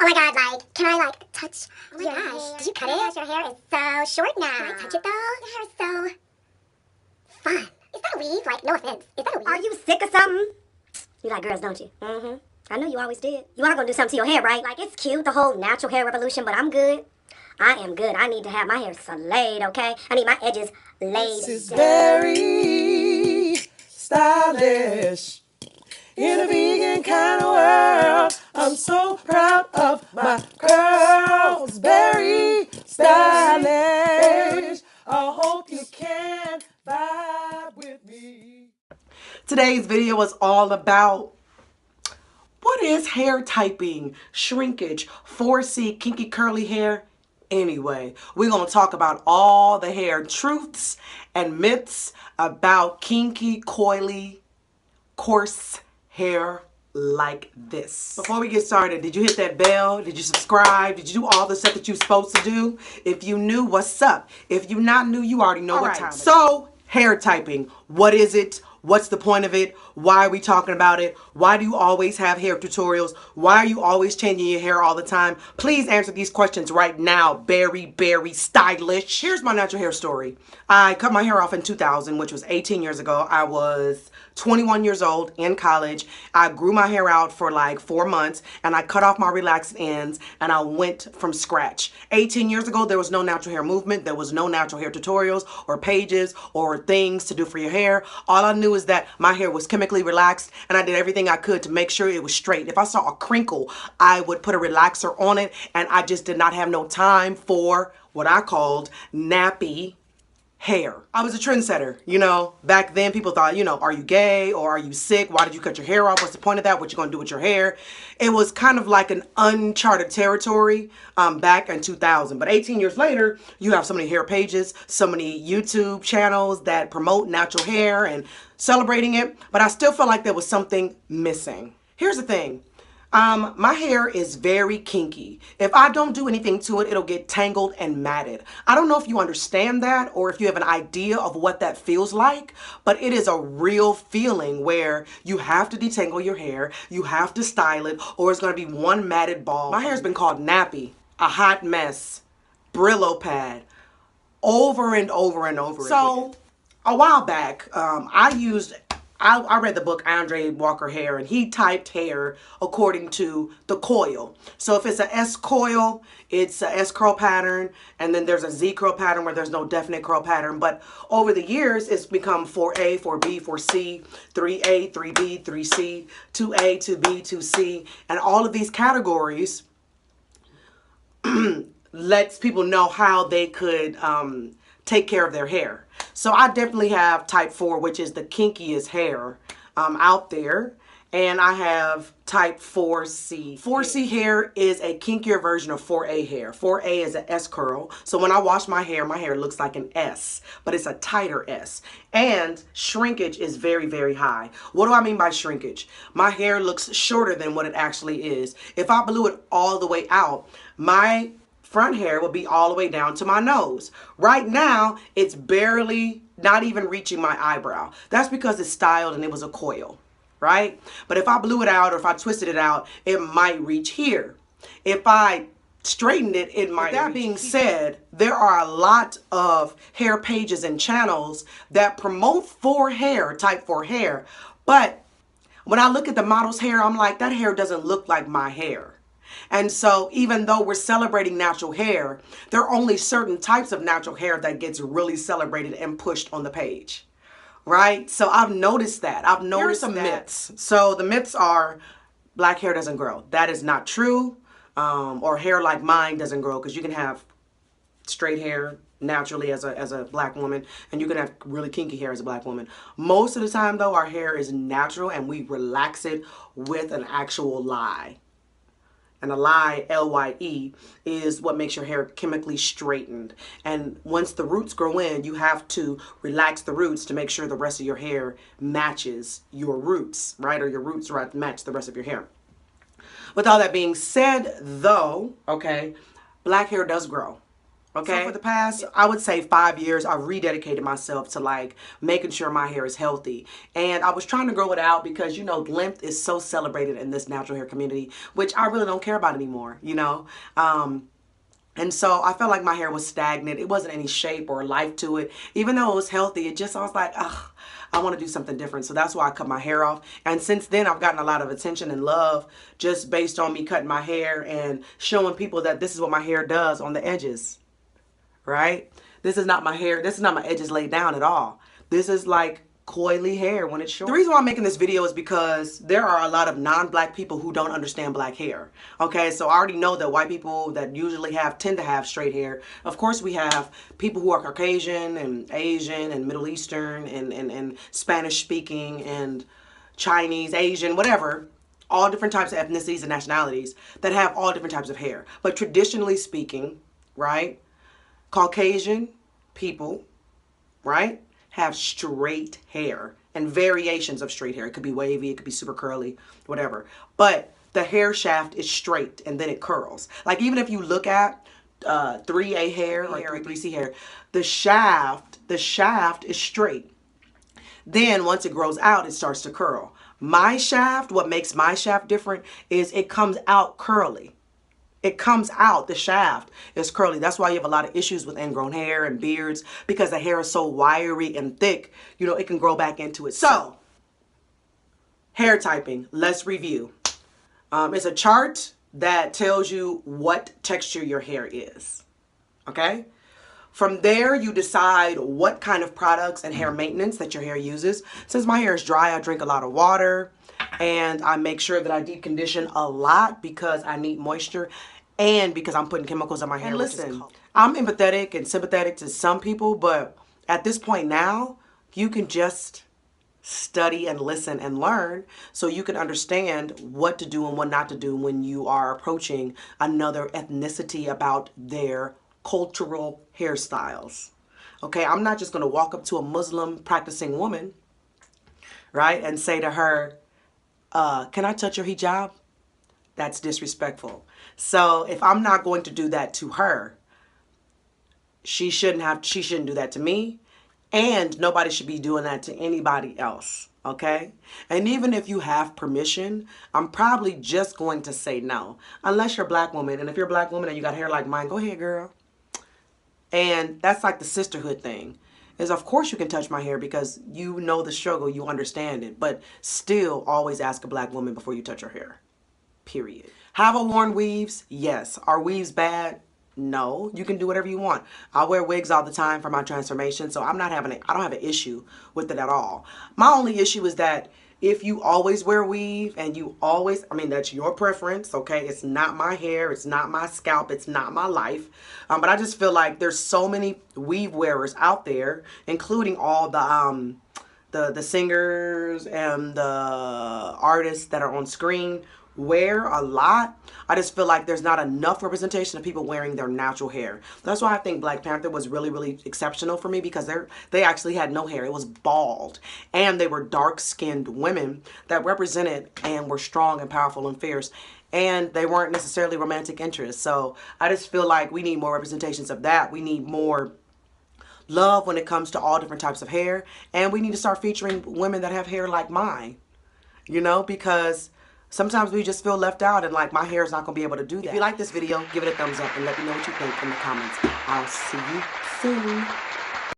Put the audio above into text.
Oh my god, like, can I, like, touch your hair? Did you cut it? Your hair is so short now. Can I touch it, though? Your hair is so fun. Is that a weave? Like, no offense. Is that a weave? Are you sick or something? You like girls, don't you? Mm-hmm. I know you always did. You are gonna do something to your hair, right? Like, it's cute, the whole natural hair revolution, but I'm good. I am good. I need to have my hair slayed, okay? I need my edges laid. This is very stylish. In a vegan kind of world, I'm so proud of my curls. Very stylish. I hope you can vibe with me. Today's video is all about what is hair typing, shrinkage, 4C, kinky curly hair. Anyway, we're going to talk about all the hair truths and myths about kinky, coily, coarse hair like this. Before we get started, did you hit that bell? Did you subscribe? Did you do all the stuff that you're supposed to do? If you knew, what's up? If you're not new, you already know what time it is. So, hair typing. What is it? What's the point of it? Why are we talking about it? Why do you always have hair tutorials? Why are you always changing your hair all the time? Please answer these questions right now. Berry stylish. Here's my natural hair story. I cut my hair off in 2000, which was 18 years ago. I was 21 years old in college. I grew my hair out for like 4 months and I cut off my relaxed ends and I went from scratch. 18 years ago, there was no natural hair movement. There was no natural hair tutorials or pages or things to do for your hair. All I knew is that my hair was chemically relaxed and I did everything I could to make sure it was straight. If I saw a crinkle, I would put a relaxer on it, and I just did not have no time for what I called nappy hair. I was a trendsetter, you know. Back then people thought, you know, are you gay or are you sick? Why did you cut your hair off? What's the point of that? What you gonna do with your hair? It was kind of like an uncharted territory back in 2000. But 18 years later, you have so many hair pages, so many YouTube channels that promote natural hair and celebrating it. But I still felt like there was something missing. Here's the thing. My hair is very kinky. If I don't do anything to it, it'll get tangled and matted. I don't know if you understand that or if you have an idea of what that feels like, but it is a real feeling where you have to detangle your hair, you have to style it, or it's going to be one matted ball. My hair's been called nappy, a hot mess, Brillo pad, over and over and over again. So, a while back, I read the book Andre Walker Hair, and he typed hair according to the coil. So if it's an S coil, it's a S curl pattern, and then there's a Z curl pattern where there's no definite curl pattern. But over the years, it's become 4A, 4B, 4C, 3A, 3B, 3C, 2A, 2B, 2C, and all of these categories lets people know how they could take care of their hair. So I definitely have type 4, which is the kinkiest hair out there. And I have type 4C. 4C hair is a kinkier version of 4A hair. 4A is an S curl. So when I wash my hair looks like an S, but it's a tighter S. And shrinkage is very, very high. What do I mean by shrinkage? My hair looks shorter than what it actually is. If I blew it all the way out, my front hair will be all the way down to my nose. Right now, it's barely, not even reaching my eyebrow. That's because it's styled and it was a coil, right? But if I blew it out or if I twisted it out, it might reach here. If I straightened it, it might. With that being said, there are a lot of hair pages and channels that promote type 4 hair. But when I look at the model's hair, I'm like, that hair doesn't look like my hair. And so even though we're celebrating natural hair, there are only certain types of natural hair that gets really celebrated and pushed on the page, right? So I've noticed that. Here are some myths. So the myths are black hair doesn't grow. That is not true. Or hair like mine doesn't grow, because you can have straight hair naturally as a black woman, and you can have really kinky hair as a black woman. Most of the time though, our hair is natural and we relax it with an actual lye. And a lye, L-Y-E, is what makes your hair chemically straightened. And once the roots grow in, you have to relax the roots to make sure the rest of your hair matches your roots, right? Or your roots match the rest of your hair. With all that being said, though, okay, black hair does grow. Okay. So for the past, I would say 5 years, I've rededicated myself to like making sure my hair is healthy. And I was trying to grow it out because, you know, length is so celebrated in this natural hair community, which I really don't care about anymore, you know. And so I felt like my hair was stagnant. It wasn't any shape or life to it. Even though it was healthy, I was like, ugh, I want to do something different. So that's why I cut my hair off. And since then, I've gotten a lot of attention and love just based on me cutting my hair and showing people that this is what my hair does on the edges. Right? This is not my hair. This is not my edges laid down at all. This is like coily hair when it's short. The reason why I'm making this video is because there are a lot of non-black people who don't understand black hair. Okay, so I already know that white people that usually tend to have straight hair. Of course, we have people who are Caucasian and Asian and Middle Eastern and Spanish speaking and Chinese, Asian, whatever. All different types of ethnicities and nationalities that have all different types of hair. But traditionally speaking, right, Caucasian people, right, have straight hair and variations of straight hair. It could be wavy, it could be super curly, whatever. But the hair shaft is straight and then it curls. Like even if you look at 3A hair or 3C hair, the shaft is straight. Then once it grows out, it starts to curl. My shaft, what makes my shaft different is it comes out curly. It comes out, the shaft is curly. That's why you have a lot of issues with ingrown hair and beards, because the hair is so wiry and thick, you know, it can grow back into it. So, hair typing, let's review. It's a chart that tells you what texture your hair is, okay? From there, you decide what kind of products and hair maintenance that your hair uses. Since my hair is dry, I drink a lot of water. And I make sure that I deep condition a lot because I need moisture and because I'm putting chemicals on my hair. And listen, I'm empathetic and sympathetic to some people, but at this point now, you can just study and listen and learn so you can understand what to do and what not to do when you are approaching another ethnicity about their cultural hairstyles. Okay, I'm not just going to walk up to a Muslim practicing woman, right, and say to her, can I touch your hijab? That's disrespectful. So if I'm not going to do that to her, she shouldn't do that to me, and nobody should be doing that to anybody else, okay? And even if you have permission, I'm probably just going to say no, unless you're a black woman. And if you're a black woman and you got hair like mine, go ahead, girl. And that's like the sisterhood thing. Is of course you can touch my hair because you know the struggle, you understand it, but still always ask a black woman before you touch her hair, period. Have I worn weaves? Yes. Are weaves bad? No. You can do whatever you want. I wear wigs all the time for my transformation, so I don't have an issue with it at all. My only issue is that if you always wear weave and that's your preference, okay? It's not my hair, it's not my scalp, it's not my life. But I just feel like there's so many weave wearers out there, including all the singers and the artists that are on screen wear a lot. I just feel like there's not enough representation of people wearing their natural hair. That's why I think Black Panther was really, really exceptional for me, because they actually had no hair. It was bald. And they were dark-skinned women that represented and were strong and powerful and fierce. And they weren't necessarily romantic interests. So I just feel like we need more representations of that. We need more love when it comes to all different types of hair. And we need to start featuring women that have hair like mine. You know, because sometimes we just feel left out and like my hair is not going to be able to do that. If you like this video, give it a thumbs up and let me know what you think in the comments. I'll see you soon.